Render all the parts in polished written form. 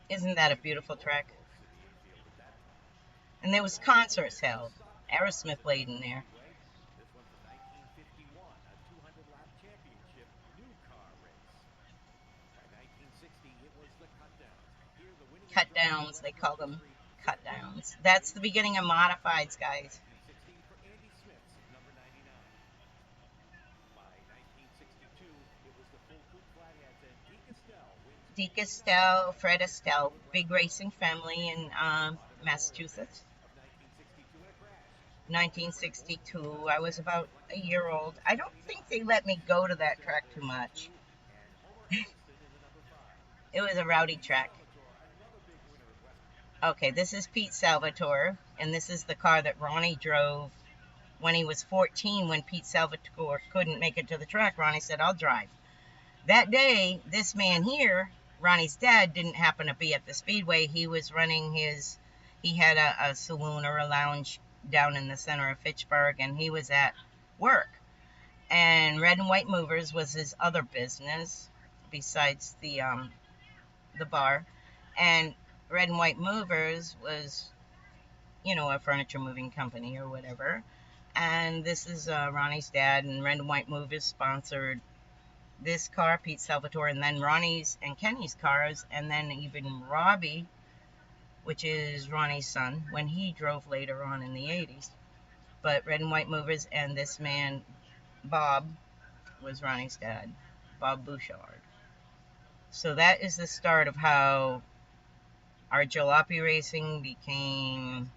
Isn't that a beautiful track? And there was concerts held. Aerosmith played in there. Cut downs, they call them cut downs. That's the beginning of modifieds, guys. Deke Estelle, Fred Estelle, big racing family in Massachusetts. 1962. I was about a year old. I don't think they let me go to that track too much. It was a rowdy track. Okay, this is Pete Salvatore, and this is the car that Ronnie drove when he was 14. When Pete Salvatore couldn't make it to the track, Ronnie said, I'll drive. That day, this man here, Ronnie's dad, didn't happen to be at the speedway. He was running he had a saloon or a lounge down in the center of Fitchburg, and he was at work. And Red and White Movers was his other business besides the bar. And Red and White Movers was, a furniture moving company or whatever. And this is Ronnie's dad, and Red and White Movers sponsored this car, Pete Salvatore, and then Ronnie's and Kenny's cars, and then even Robbie, which is Ronnie's son, when he drove later on in the 80s. But Red and White Movers, and this man, Bob, was Ronnie's dad, Bob Bouchard. So that is the start of how our jalopy racing became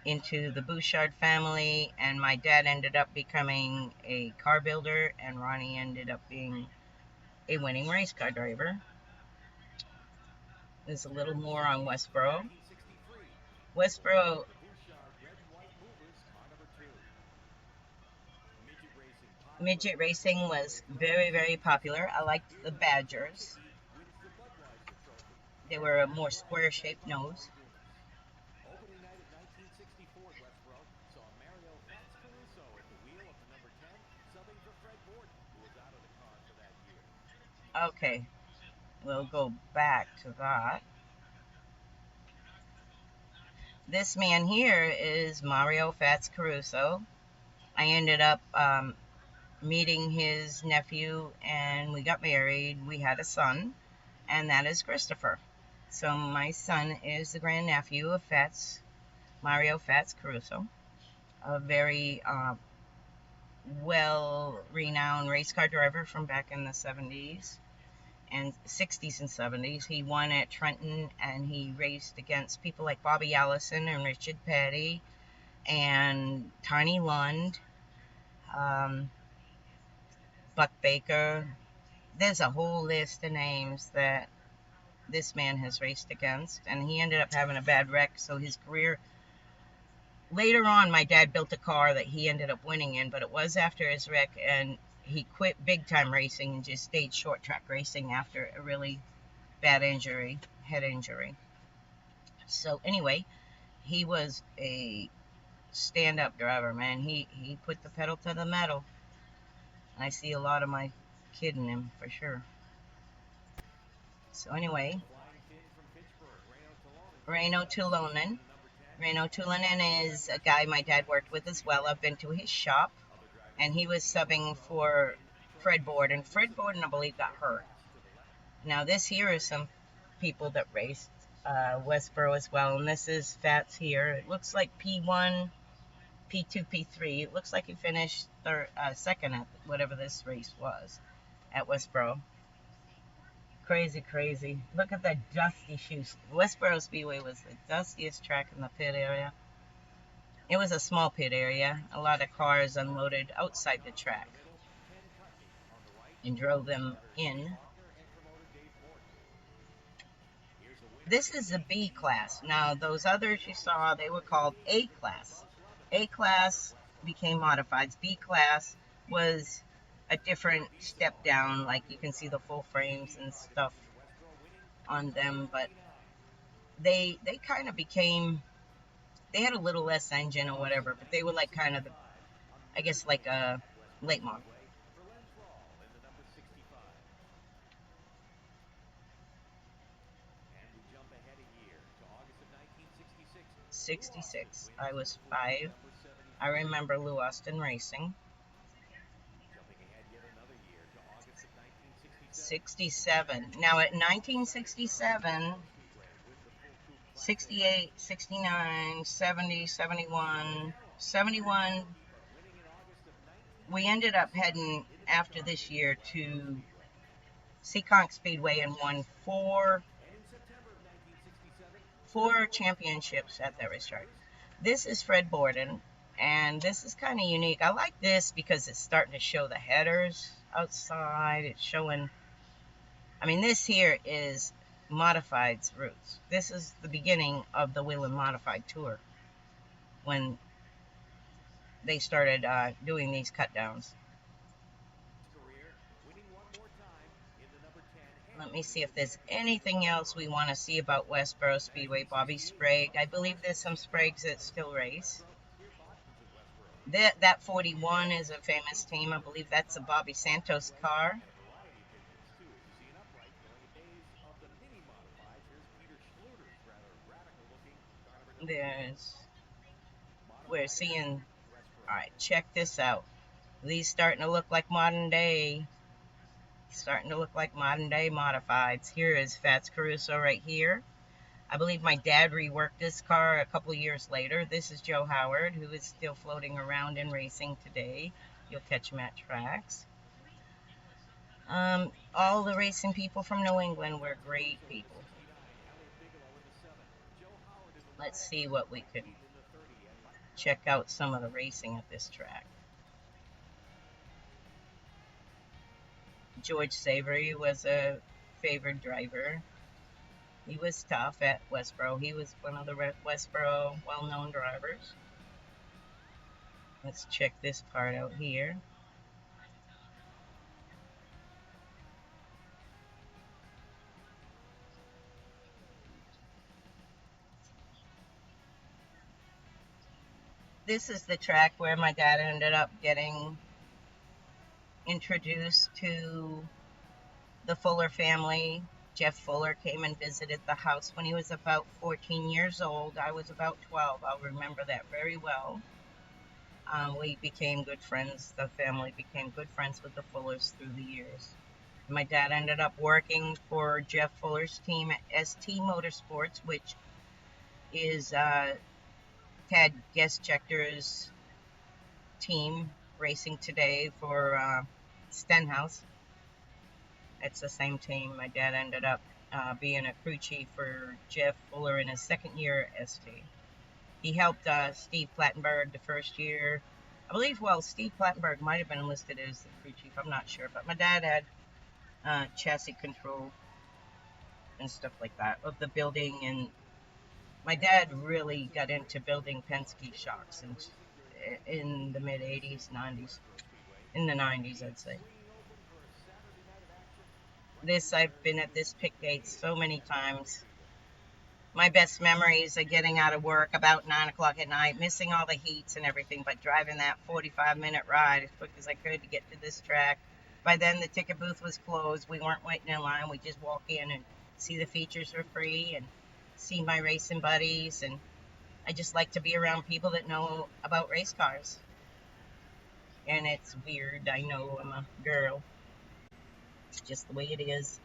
into the Bouchard family, and my dad ended up becoming a car builder, and Ronnie ended up being a winning race car driver. There's a little more on Westboro. Westboro, midget racing was very, very popular. I liked the Badgers. They were a more square-shaped nose. Okay, we'll go back to that. This man here is Mario Fats Caruso. I ended up meeting his nephew, and we got married. We had a son, and that is Christopher. So my son is the grandnephew of Mario Fats Caruso, a very well-renowned race car driver from back in the 70s and 60s and 70s. He won at Trenton, and he raced against people like Bobby Allison and Richard Petty and Tiny Lund, Buck Baker. There's a whole list of names that this man has raced against, and he ended up having a bad wreck, so his career later on, my dad built a car that he ended up winning in, but it was after his wreck, and he quit big time racing and just stayed short track racing after a really bad injury, head injury. So anyway, he was a stand-up driver, man. He put the pedal to the metal. I see a lot of my kid in him for sure. So anyway, Reno Tulonen. Reno Tulonen is a guy my dad worked with as well. I've been to his shop, and he was subbing for Fred Borden. And Fred Borden, I believe, got hurt. Now this here is some people that raced Westboro as well, and this is Fats here. It looks like P1, P2, P3. It looks like he finished second at whatever this race was at Westboro. Crazy, crazy. Look at that dusty shoes. Westboro Speedway was the dustiest track in the pit area. It was a small pit area. A lot of cars unloaded outside the track and drove them in. This is the B class. Now, those others you saw, they were called A class. A class became modifieds. B class was a different step down, like you can see the full frames and stuff on them, but they kind of became, they had a little less engine or whatever, but they were like kind of, I guess, like a late model. 1966. I was 5. I remember Lou Austin racing. 67. Now at 1967, 68, 69, 70, 71, 71, we ended up heading after this year to Seekonk Speedway and won four championships at that racetrack. This is Fred Borden, and this is kind of unique. I like this because it's starting to show the headers outside. It's showing, I mean, this here is Modified's roots. This is the beginning of the Whelen Modified Tour when they started doing these cut downs. Let me see if there's anything else we want to see about Westboro Speedway. Bobby Sprague. I believe there's some Spragues that still race. That 41 is a famous team. I believe that's a Bobby Santos car. We're seeing, all right, check this out. These starting to look like modern day modifieds. Here is Fats Caruso right here. I believe my dad reworked this car a couple years later. This is Joe Howard, who is still floating around and racing today. You'll catch him at tracks. All the racing people from New England were great people. Let's see what we could check out some of the racing at this track. George Savory was a favored driver. He was tough at Westboro. He was one of the Westboro well-known drivers. Let's check this part out here. This is the track where my dad ended up getting introduced to the Fuller family. Jeff Fuller came and visited the house when he was about 14 years old. I was about 12. I'll remember that very well. We became good friends. The family became good friends with the Fullers through the years. My dad ended up working for Jeff Fuller's team at ST Motorsports, which is Ted Guestchecker's team racing today for Stenhouse. It's the same team. My dad ended up being a crew chief for Jeff Fuller in his second year at ST. He helped Steve Plattenberg the first year. I believe, well, Steve Plattenberg might have been enlisted as the crew chief. I'm not sure. But my dad had chassis control and stuff like that of the building. And my dad really got into building Penske shocks in the mid-80s, 90s. In the 90s, I'd say. I've been at this pit gate so many times. My best memories are getting out of work about 9 o'clock at night, missing all the heats and everything, but driving that 45-minute ride as quick as I could to get to this track. By then, the ticket booth was closed. We weren't waiting in line. We just walk in and see the features for free and see my racing buddies. And I just like to be around people that know about race cars. And it's weird. I know I'm a girl. It's just the way it is.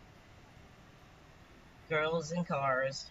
Girls and cars.